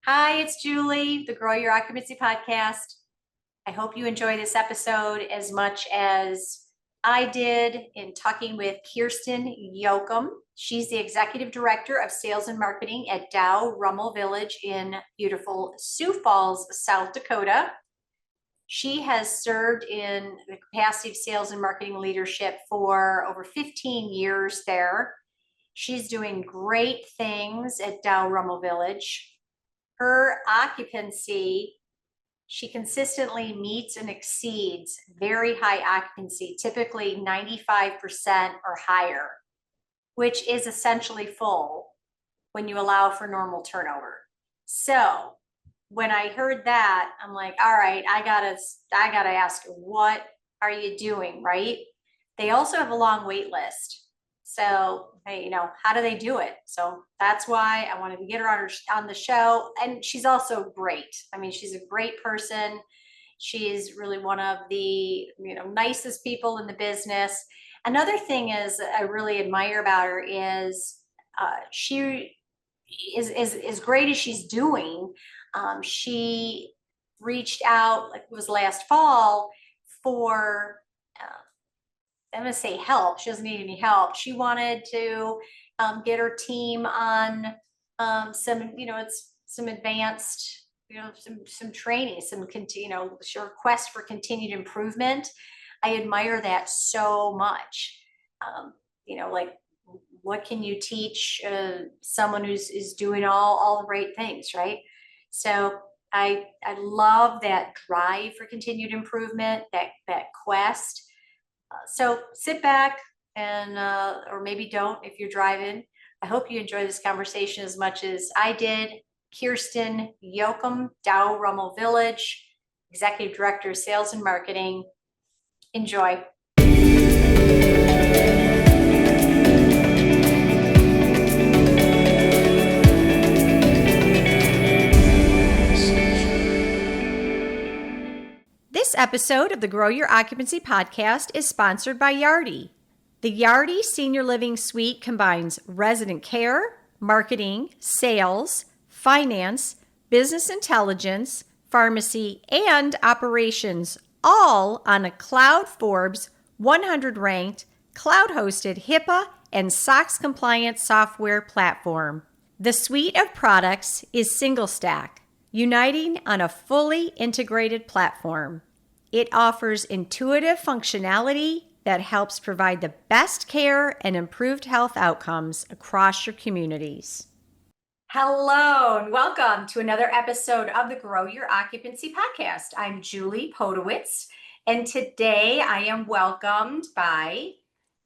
Hi, it's Julie, the Grow Your Occupancy Podcast. I hope you enjoy this episode as much as I did in talking with Kjersten Joachim. She's the Executive Director of Sales and Marketing at Dow Rummel Village in beautiful Sioux Falls, South Dakota. She has served in the capacity of sales and marketing leadership for over 15 years there. She's doing great things at Dow Rummel Village. Her occupancy, she consistently meets and exceeds very high occupancy, typically 95% or higher, which is essentially full when you allow for normal turnover. So when I heard that, I'm like, all right, I gotta ask, what are you doing, right? They also have a long wait list. So, hey, how do they do it? So that's why I wanted to get her on the show. And she's also great. I mean, she's a great person. She's really one of the, nicest people in the business. Another thing is I really admire about her is she is as great as she's doing. She reached out, like it was last fall, for I'm going to say help. She doesn't need any help. She wanted to get her team on some advanced, some training, she request for continued improvement. I admire that so much. Like what can you teach someone is doing all the right things, right? So I love that drive for continued improvement, that quest. So sit back and, or maybe don't if you're driving. I hope you enjoy this conversation as much as I did. Kjersten Joachim, Dow Rummel Village, Executive Director of Sales and Marketing. Enjoy. This episode of the Grow Your Occupancy Podcast is sponsored by Yardi. The Yardi Senior Living Suite combines resident care, marketing, sales, finance, business intelligence, pharmacy, and operations, all on a Cloud Forbes 100 ranked, cloud-hosted HIPAA and SOX compliant software platform. The suite of products is single stack, uniting on a fully integrated platform. It offers intuitive functionality that helps provide the best care and improved health outcomes across your communities. Hello, and welcome to another episode of the Grow Your Occupancy Podcast. I'm Julie Podewitz, and today I am welcomed by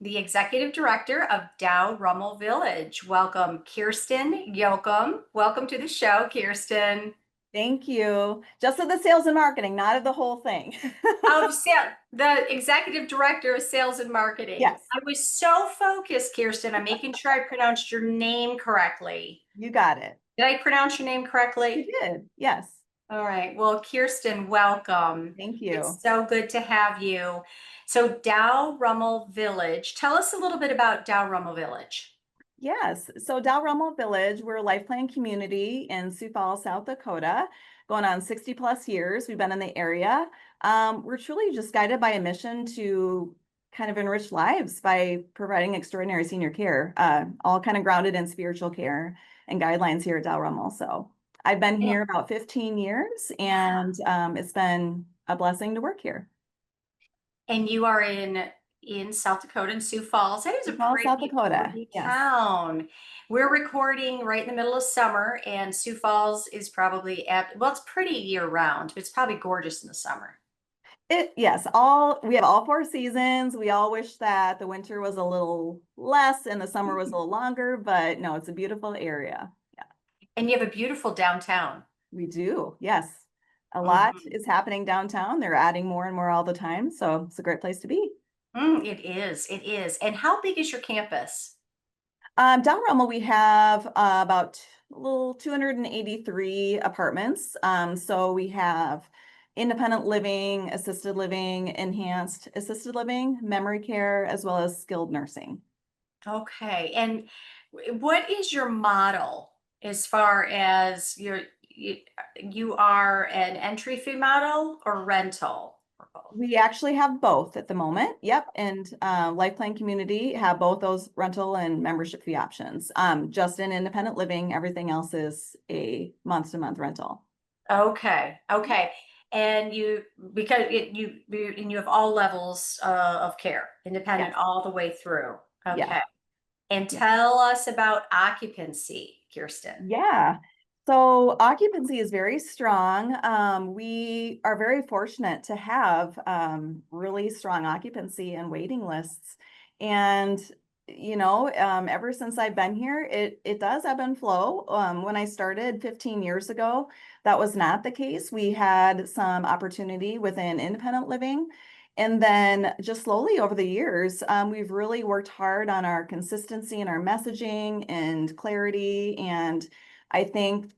the Executive Director of Dow Rummel Village. Welcome, Kjersten Joachim. Welcome to the show, Kjersten. Thank you. Just of the sales and marketing, not of the whole thing. The Executive Director of Sales and Marketing. Yes. I was so focused, Kjersten, on making sure I pronounced your name correctly. You got it. Did I pronounce your name correctly? You did. Yes. All right. Well, Kjersten, welcome. Thank you. It's so good to have you. So Dow Rummel Village, tell us a little bit about Dow Rummel Village. Yes. So Dow Rummel Village, we're a life plan community in Sioux Falls, South Dakota, going on 60 plus years. We've been in the area. We're truly just guided by a mission to kind of enrich lives by providing extraordinary senior care, all kind of grounded in spiritual care and guidelines here at Dow Rummel. So I've been here about 15 years and it's been a blessing to work here. And you are in South Dakota, in Sioux Falls. That is a pretty South Dakota town. Yes. We're recording right in the middle of summer, and Sioux Falls is probably it's pretty year round. It's probably gorgeous in the summer. Yes, we have all 4 seasons. We all wish that the winter was a little less and the summer was a little longer, but no, it's a beautiful area. Yeah. And you have a beautiful downtown. We do. Yes. A lot is happening downtown. They're adding more and more all the time. So it's a great place to be. It is. It is. And how big is your campus? Down Rummel, we have about a little 283 apartments. So we have independent living, assisted living, enhanced assisted living, memory care, as well as skilled nursing. Okay. And what is your model as far as you are an entry fee model or rental? We actually have both at the moment. Yep. And Life Plan Community have both those rental and membership fee options. Just in independent living, everything else is a month-to-month rental. Okay, okay. And because you have all levels of care, independent Yes. all the way through. Yeah. Okay. And Yeah. tell us about occupancy, Kjersten. Yeah. So occupancy is very strong. We are very fortunate to have really strong occupancy and waiting lists. And ever since I've been here, it does ebb and flow. When I started 15 years ago, that was not the case. We had some opportunity within independent living. And then just slowly over the years, we've really worked hard on our consistency and our messaging and clarity. And I think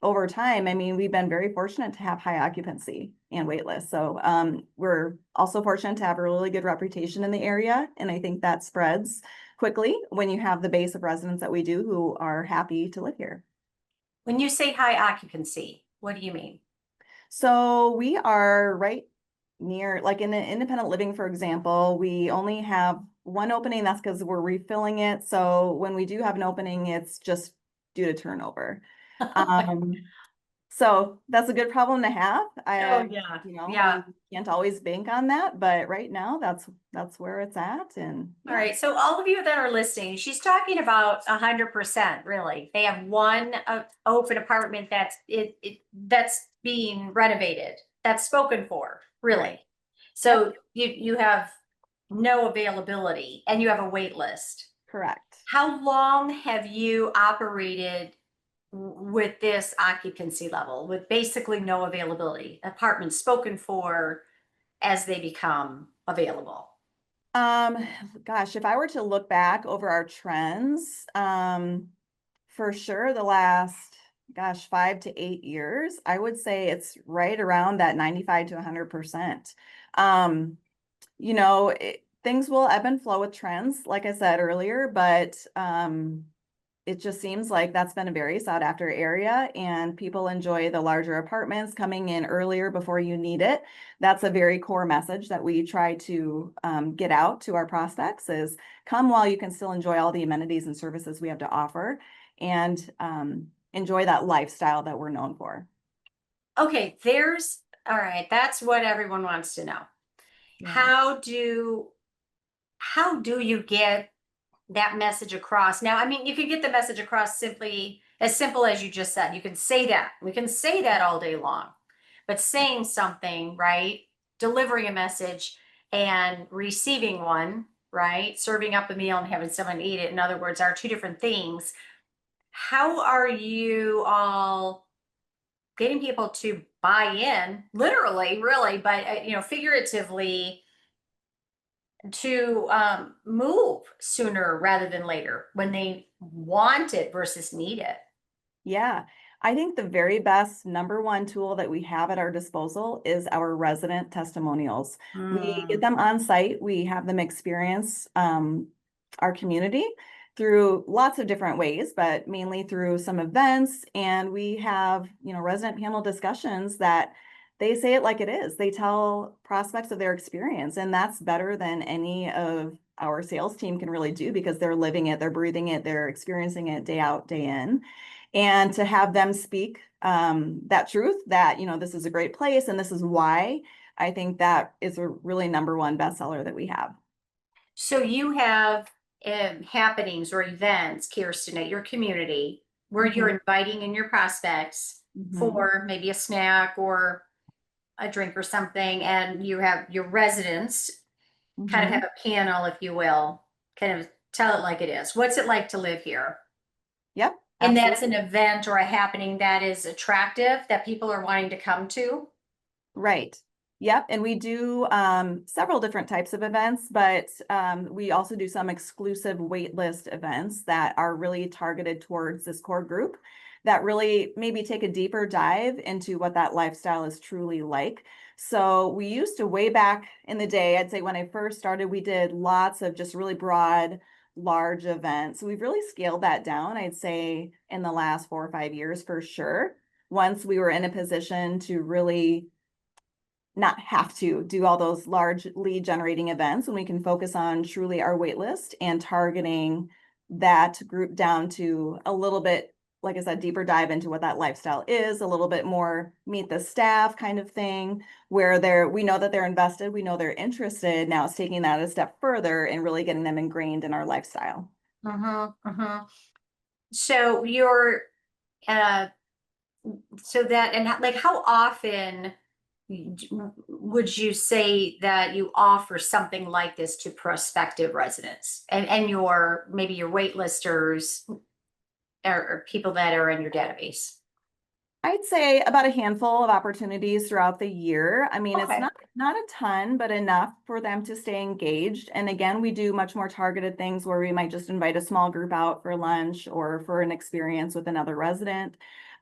over time, I mean, we've been very fortunate to have high occupancy and wait lists. So we're also fortunate to have a really good reputation in the area. And I think that spreads quickly when you have the base of residents that we do who are happy to live here. When you say high occupancy, what do you mean? So we are right near, like in the independent living, for example, we only have one opening. That's because we're refilling it. So when we do have an opening, it's just due to turnover. Um, so that's a good problem to have. Oh, yeah. We Yeah. can't always bank on that, but right now that's where it's at. And All yeah, right. So all of you that are listening, she's talking about 100%, really. They have one open apartment that's being renovated, that's spoken for, really. right. So you have no availability and you have a wait list. Correct. How long have you operated with this occupancy level, with basically no availability? Apartments spoken for as they become available. Um, Gosh, if I were to look back over our trends, for sure the last, 5 to 8 years, I would say it's right around that 95 to 100%. Um, Things will ebb and flow with trends, like I said earlier, but it just seems like that's been a very sought after area and people enjoy the larger apartments coming in earlier before you need it. That's a very core message that we try to get out to our prospects is come while you can still enjoy all the amenities and services we have to offer and enjoy that lifestyle that we're known for. Okay, all right, that's what everyone wants to know. Yeah. How do you get that message across? Now, I mean, you can get the message across as simple as you just said. You can say that. We can say that all day long. But saying something, right? Delivering a message and receiving one, right? Serving up a meal and having someone eat it, in other words, are two different things. How are you all getting people to buy in, literally, really, but figuratively, to move sooner rather than later when they want it versus need it? Yeah, I think the very best number one tool that we have at our disposal is our resident testimonials. We get Mm. them on site. We have them experience our community through lots of different ways, but mainly through some events. And we have, resident panel discussions that they say it like it is. They tell prospects of their experience, and that's better than any of our sales team can really do because they're living it, they're breathing it, they're experiencing it day out, day in. And to have them speak that truth that, this is a great place and this is why, I think that is a really number one bestseller that we have. So you have happenings or events, Kjersten, at your community where you're inviting in your prospects Mhm. for maybe a snack or a drink or something, and you have your residents kind of have Mhm. a panel, if you will, kind of tell it like it is. What's it like to live here? Yep, And that's an absolutely. event or a happening that is attractive that people are wanting to come to. Right. Yep. And we do several different types of events, but we also do some exclusive waitlist events that are really targeted towards this core group that really maybe take a deeper dive into what that lifestyle is truly like. So we used to way back in the day, I'd say when I first started, we did lots of just really broad, large events. So we've really scaled that down, I'd say in the last 4 or 5 years for sure. once we were in a position to really not have to do all those large lead generating events, when we can focus on truly our wait list and targeting that group down to a little bit, like I said, deeper dive into what that lifestyle is, a little bit more meet the staff kind of thing, where we know that they're invested, we know they're interested. Now it's taking that a step further and really getting them ingrained in our lifestyle. So you're, uh, so that, and like, how often would you say that you offer something like this to prospective residents and maybe your wait listers or people that are in your database? I'd say about a handful of opportunities throughout the year. I mean, it's Okay. not a ton, but enough for them to stay engaged. And again, we do much more targeted things where we might just invite a small group out for lunch or for an experience with another resident.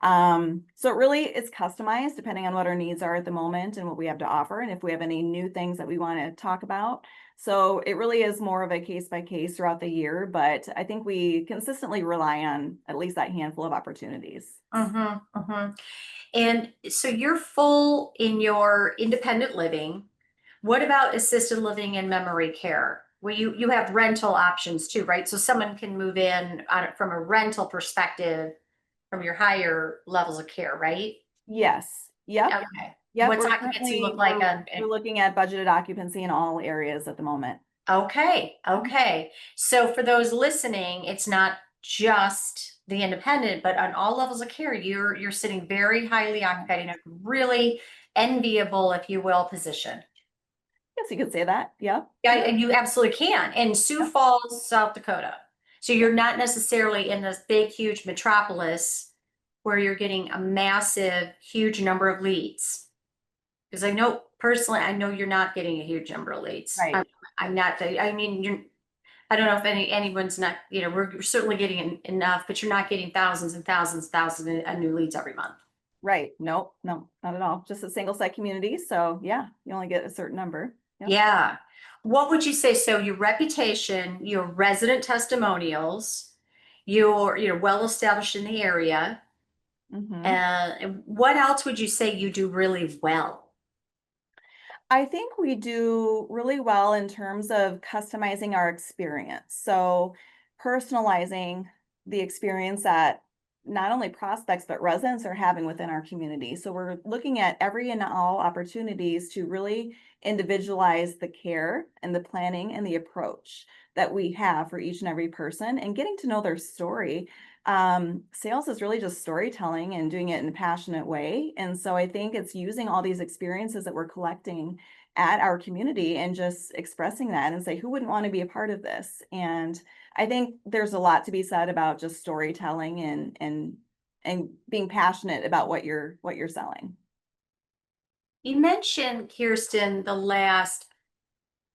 So it really is customized depending on what our needs are at the moment and what we have to offer, and if we have any new things that we want to talk about. So it really is more of a case by case throughout the year, but I think we consistently rely on at least that handful of opportunities. And so you're full in your independent living. What about assisted living and memory care? Well, you have rental options too, right? So someone can move in from a rental perspective from your higher levels of care, right? Yes. Yep. Okay. Yep. What's occupancy look like We're looking at budgeted occupancy in all areas at the moment. Okay, okay. So for those listening, it's not just the independent, but on all levels of care, you're sitting very highly occupied in a really enviable, if you will, position. Yes, you could say that. Yep. Yeah, and you absolutely can. In Sioux Yep. Falls, South Dakota. So you're not necessarily in this big, huge metropolis where you're getting a massive, huge number of leads. Because I know personally, I know you're not getting a huge number of leads. Right. I'm not, I mean, I don't know if anyone's not, we're certainly getting enough, but you're not getting thousands and thousands and thousands of new leads every month. Right. Nope. No, not at all. Just a single site community. So yeah, you only get a certain number. Yep. Yeah. What would you say? So your reputation, your resident testimonials, you're well established in the area. And what else would you say you do really well? I think we do really well in terms of customizing our experience. So personalizing the experience that not only prospects, but residents are having within our community. So we're looking at every and all opportunities to really individualize the care and the planning and the approach that we have for each and every person and getting to know their story. Sales is really just storytelling and doing it in a passionate way. And so I think it's using all these experiences that we're collecting at our community and just expressing that and say, who wouldn't want to be a part of this? And I think there's a lot to be said about just storytelling and being passionate about what you're selling. You mentioned, Kjersten, the last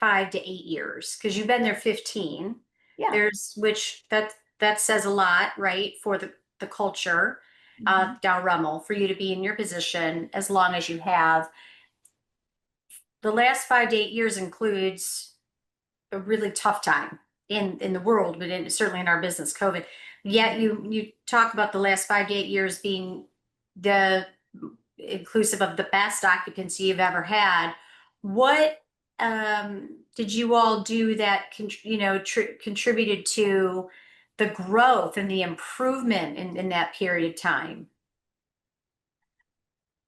5 to 8 years, because you've been there 15. Yeah. Which that says a lot, right, for the culture of Dow Rummel, for you to be in your position as long as you have. The last 5 to 8 years includes a really tough time in the world, but certainly in our business, COVID. Yet you talk about the last 5 to 8 years being the inclusive of the best occupancy you've ever had. What did you all do that contributed to the growth and the improvement in that period of time?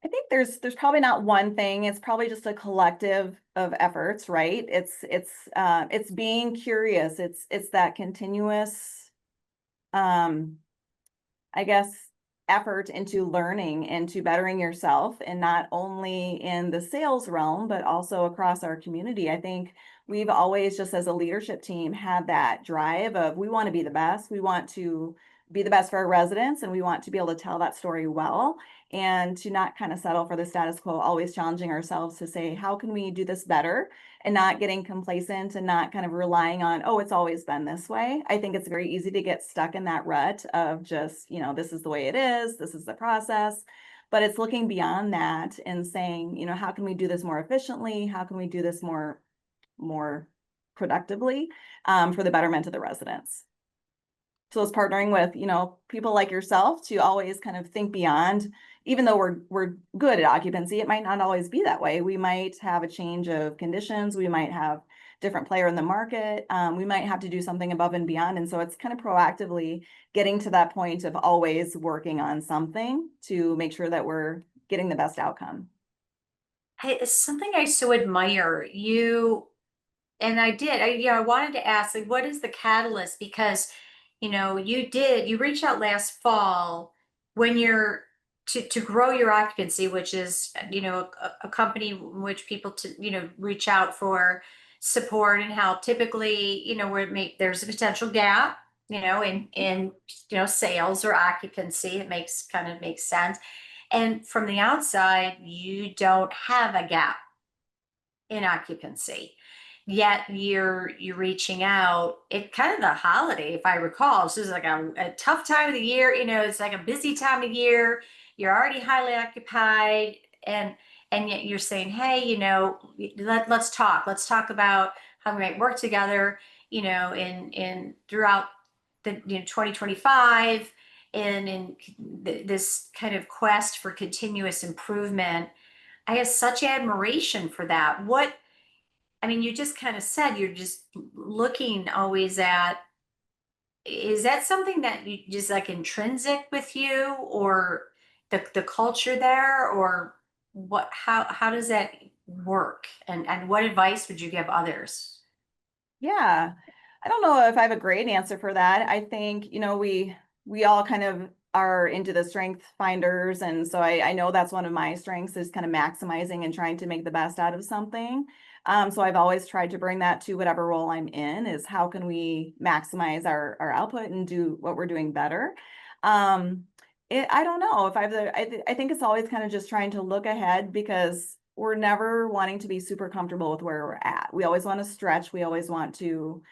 I think there's probably not one thing. It's probably just a collective of efforts, right? It's being curious. It's that continuous, I guess, effort into learning and to bettering yourself, and not only in the sales realm, but also across our community. I think we've always, just as a leadership team, had that drive of we want to be the best. We want to be the best for our residents, and we want to be able to tell that story well, and to not kind of settle for the status quo, always challenging ourselves to say, how can we do this better, and not getting complacent and not kind of relying on, oh, it's always been this way. I think it's very easy to get stuck in that rut of just, this is the way it is, this is the process. But it's looking beyond that and saying, how can we do this more efficiently? How can we do this more productively, for the betterment of the residents? So it's partnering with, people like yourself to always kind of think beyond, even though we're good at occupancy, it might not always be that way. We might have a change of conditions. We might have different player in the market. We might have to do something above and beyond. And so it's kind of proactively getting to that point of always working on something to make sure that we're getting the best outcome. Hey, it's something I so admire you. And I wanted to ask, like, what is the catalyst? Because, you reached out last fall when you're to grow your occupancy, which is, a company in which people reach out for support and help. Typically, there's a potential gap, in sales or occupancy. It makes sense. And from the outside, you don't have a gap in occupancy. Yet you're reaching out. It kind of the holiday, if I recall. This is like a tough time of the year. It's like a busy time of year. You're already highly occupied, and yet you're saying, hey, let's talk. Let's talk about how we might work together. In throughout the 2025, and in this kind of quest for continuous improvement. I have such admiration for that. You just kind of said you're just looking always at, is that something that you just like intrinsic with you, or the culture there, or how does that work? And what advice would you give others? Yeah. I don't know if I have a great answer for that. I think, we all kind of are into the strength finders. And so I know that's one of my strengths is kind of maximizing and trying to make the best out of something. So I've always tried to bring that to whatever role I'm in is how can we maximize our output and do what we're doing better. I don't know if I think it's always kind of just trying to look ahead because we're never wanting to be super comfortable with where we're at. We always want to stretch. We always want to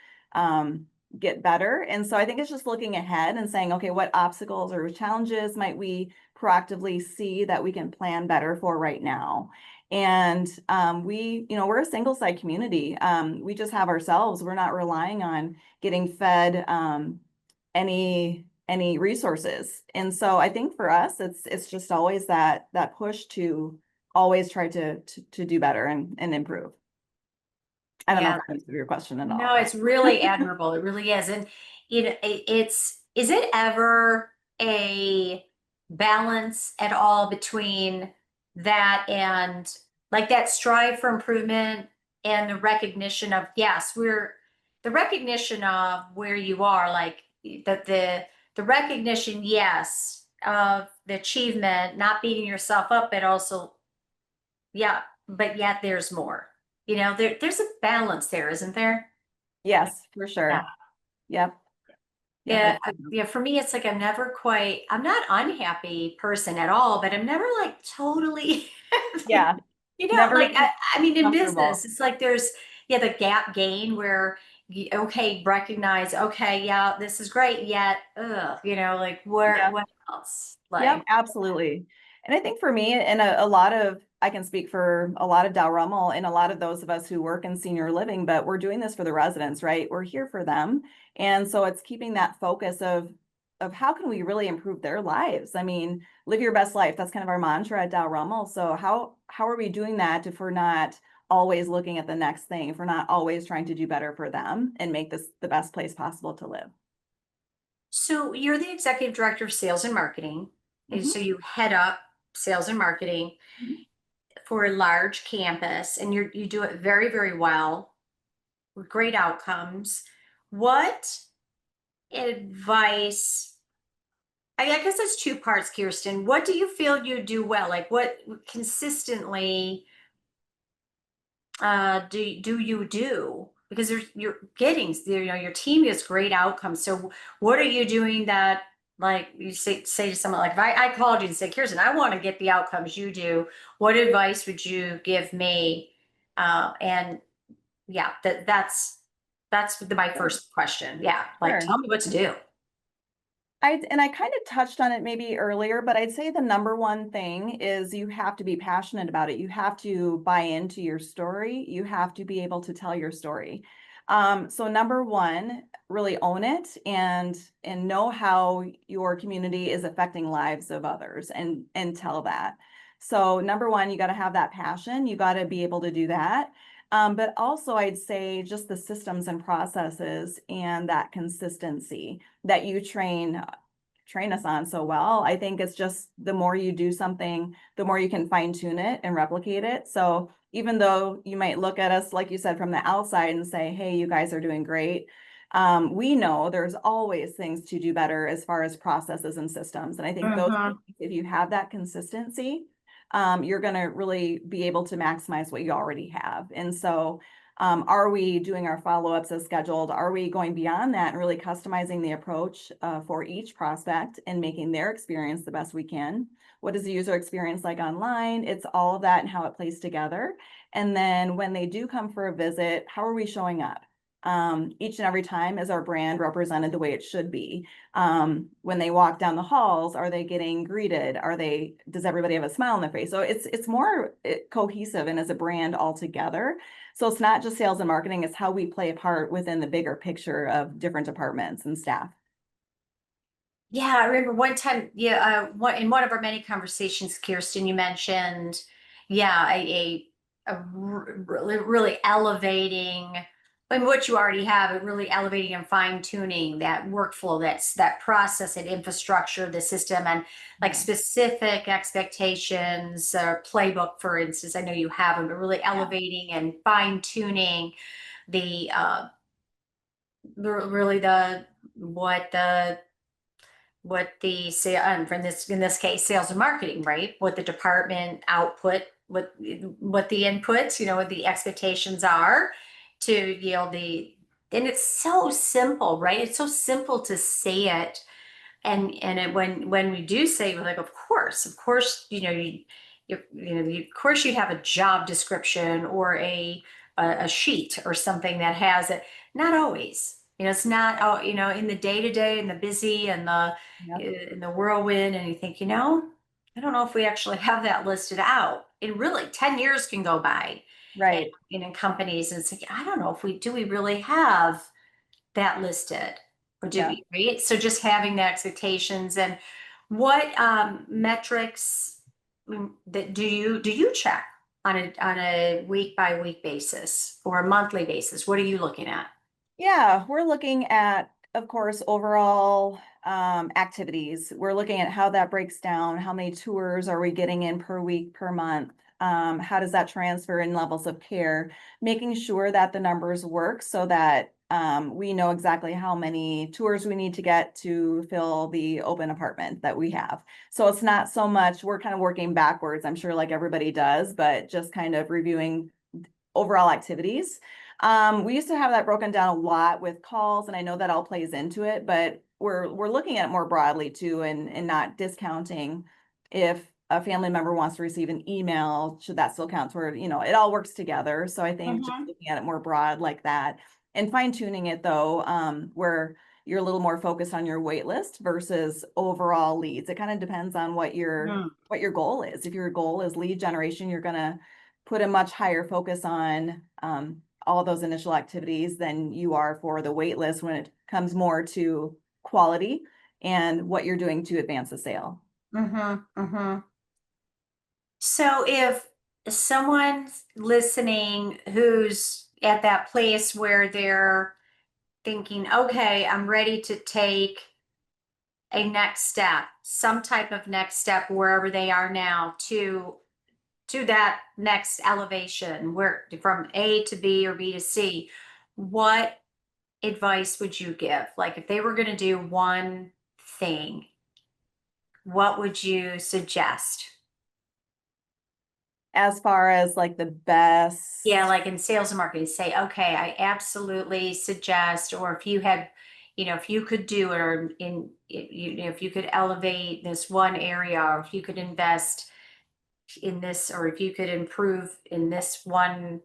get better. And so I think it's just looking ahead and saying, okay, what obstacles or challenges might we proactively see that we can plan better for right now? And we're a single site community. We just have ourselves. We're not relying on getting fed any resources. And so I think for us, it's just always that push to always try to do better and improve. I don't know if Yeah. that answers your question at all, No, but it's really admirable. It really is. And is it ever a balance at all between that and like that strive for improvement and the recognition of, yes, the recognition of where you are, like the recognition, yes, of the achievement, not beating yourself up, but also, yeah, but yet there's more. There's a balance there, isn't there? yes, for Yeah. sure. Yep. Yep. Yeah, yeah. For me, it's like I'm not unhappy person at all, but I'm never like totally, like, Yeah. Never like in business, comfortable. it's like there's, yeah, the gap gain where okay, recognize, okay, yeah, this is great, yet, like Yep. what else? Yep, Like, absolutely. And I think for me, and a lot of, I can speak for a lot of Dow Rummel and a lot of those of us who work in senior living, but we're doing this for the residents, right? We're here for them. And so it's keeping that focus of how can we really improve their lives? I mean, live your best life. That's kind of our mantra at Dow Rummel. So how are we doing that if we're not always looking at the next thing, if we're not always trying to do better for them and make this the best place possible to live? so you're the executive director of sales and marketing, and Mhm. so you head up sales and marketing for a large campus, and you do it very, very well with great outcomes. What advice? I guess that's two parts, Kirsten. What do you feel you do well? Like what consistently do you do? Because you're getting, your team gets great outcomes. So what are you doing that, like, you say to someone, like, if I called you and said, Kirsten, I want to get the outcomes you do, what advice would you give me? And yeah, that's my Sure. first question. Yeah, like, Sure. tell me what to do. I kind of touched on it maybe earlier, but I'd say the number one thing is you have to be passionate about it. You have to buy into your story. You have to be able to tell your story. So number one, really own it and know how your community is affecting lives of others and tell that. So number one, you got to have that passion. You got to be able to do that. But also I'd say just the systems and processes and that consistency that you train us on so well. I think it's just the more you do something, the more you can fine tune it and replicate it. So even though you might look at us, like you said, from the outside and say, hey, you guys are doing great. We know there's always things to do better as far as processes and systems. And I think those, if you have that consistency, you're going to really be able to maximize what you already have. And so are we doing our follow-ups as scheduled? Are we going beyond that and really customizing the approach for each prospect and making their experience the best we can? What is the user experience like online? It's all of that and how it plays together. And then when they do come for a visit, how are we showing up? Each and every time is our brand represented the way it should be. When they walk down the halls, are they getting greeted? Does everybody have a smile on their face? So it's more cohesive and as a brand altogether. So it's not just sales and marketing, it's how we play a part within the bigger picture of different departments and staff. Yeah, I remember one time, in one of our many conversations, Kjersten, you mentioned, really, really elevating, and what you already have, but really elevating and fine tuning that workflow, that process and infrastructure, the system, and like specific expectations or playbook, for instance. I know you have them, but really elevating and fine tuning the really what the sale from this in this case sales and marketing, right, what the department output, what the inputs, what the expectations are to yield the, and it's so simple, right? It's so simple to say it. When we do say, we're like, of course, of course you'd have a job description or a sheet or something that has it. Not always. It's not, in the day to day and the busy and in the whirlwind, and you think, I don't know if we actually have that listed out. And really, 10 years can go by, Right. and in companies, and it's like, I don't know if we really have that listed, or do we, right? So just having the expectations, and what metrics that do you check on a week by week basis or a monthly basis? What are you looking at? Yeah, we're looking at, of course, overall activities. We're looking at how that breaks down. How many tours are we getting in per week, per month? How does that transfer in levels of care? Making sure that the numbers work so that we know exactly how many tours we need to get to fill the open apartment that we have. So it's not so much, we're kind of working backwards, I'm sure like everybody does, but just kind of reviewing overall activities. We used to have that broken down a lot with calls, and I know that all plays into it, but we're looking at it more broadly too, and not discounting if a family member wants to receive an email, should that still count toward, it all works together. So I think just looking at it more broad like that and fine tuning it though, where you're a little more focused on your wait list versus overall leads. It kind of depends on what your goal is. If your goal is lead generation, you're gonna put a much higher focus on all those initial activities than you are for the wait list when it comes more to quality and what you're doing to advance the sale. So if someone's listening who's at that place where they're thinking, okay, I'm ready to take a next step, some type of next step wherever they are now to that next elevation, where from A to B or B to C, what advice would you give? Like if they were going to do one thing, what would you suggest? As far as like the best. Yeah, like in sales and marketing, say, okay, I absolutely suggest, or if you had, if you could do it, or if you could elevate this one area, or if you could invest in this, or if you could improve in this one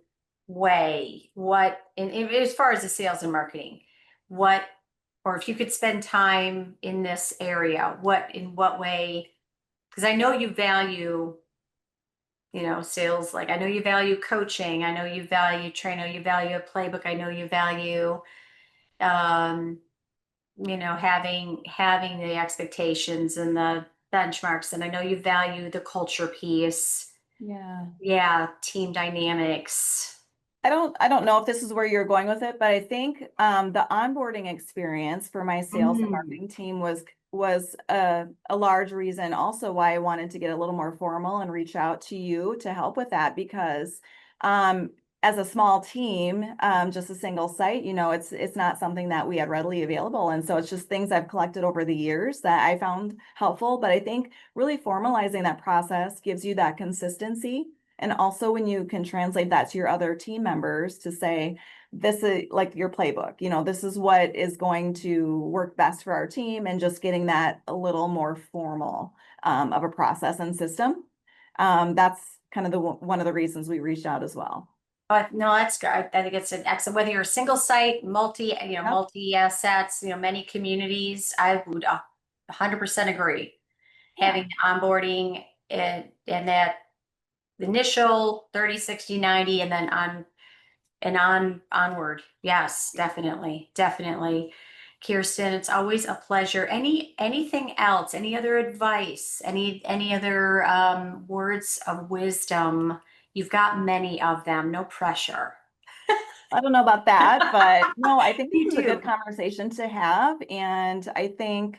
way, as far as the sales and marketing, or if you could spend time in this area, in what way? Because I know you value, sales, like I know you value coaching, I know you value training, I know you value a playbook, I know you value um, having the expectations and the benchmarks. And I know you value the culture piece. Yeah. Yeah, team dynamics. I don't know if this is where you're going with it, but I think the onboarding experience for my sales and Mm. marketing team was a large reason also why I wanted to get a little more formal and reach out to you to help with that because as a small team, just a single site, it's not something that we had readily available. And so it's just things I've collected over the years that I found helpful. But I think really formalizing that process gives you that consistency. And also when you can translate that to your other team members to say, this is like your playbook, this is what is going to work best for our team and just getting that a little more formal of a process and system. That's kind of one of the reasons we reached out as well. No, that's good. I think it's an excellent, whether you're a single site, Yep. multi assets, many communities, I would 100% agree. Yeah. Having onboarding and that initial 30, 60, 90, and then onward. Yes, definitely. Definitely. Kjersten, it's always a pleasure. Anything else? Any other advice? Any other words of wisdom? You've got many of them. No pressure. I don't know about that, but no, I think this You is a good do. conversation to have. And I think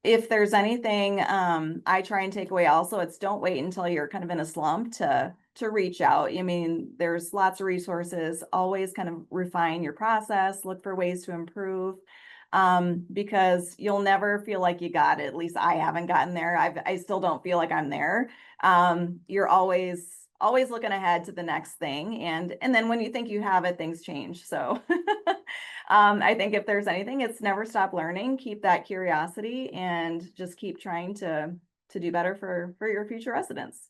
if there's anything I try and take away also, it's don't wait until you're kind of in a slump to reach out. I mean, there's lots of resources, always kind of refine your process, look for ways to improve. Because you'll never feel like you got it. At least I haven't gotten there. I still don't feel like I'm there. You're always looking ahead to the next thing. And then when you think you have it, things change. So I think if there's anything, it's never stop learning, keep that curiosity and just keep trying to do better for your future residents.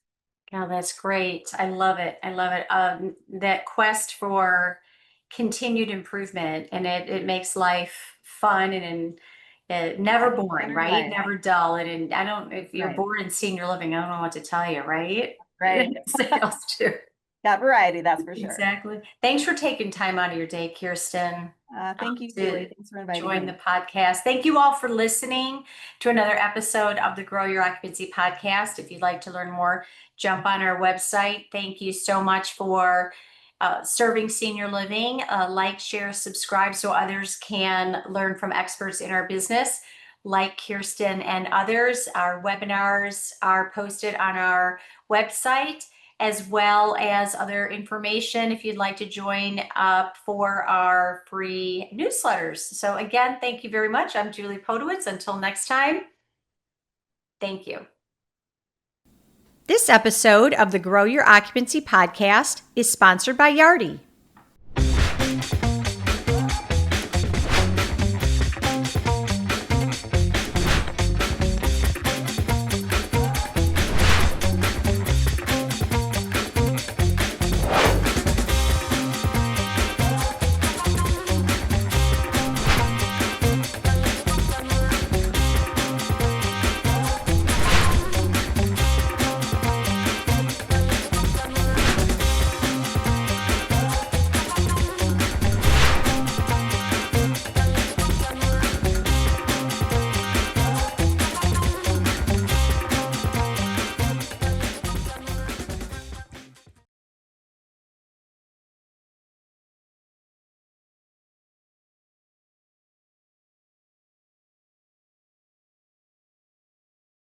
Oh, that's great. I love it. I love it. That quest for continued improvement, and it makes life fun and never boring, right? Right. Never dull. And I don't, if you're Right. bored in senior living, I don't know what to tell you, right? Right. Sales too. Got variety, that's for sure. Exactly. Thanks for taking time out of your day, Kjersten, Thank you, to Julie. Thanks for inviting join the me. podcast. Thank you all for listening to another episode of the Grow Your Occupancy Podcast. If you'd like to learn more, jump on our website. Thank you so much for serving senior living. Like, share, subscribe so others can learn from experts in our business. Like Kjersten and others, our webinars are posted on our website, as well as other information if you'd like to join up for our free newsletters. So again, thank you very much. I'm Julie Podewitz. Until next time, thank you. This episode of the Grow Your Occupancy podcast is sponsored by Yardi.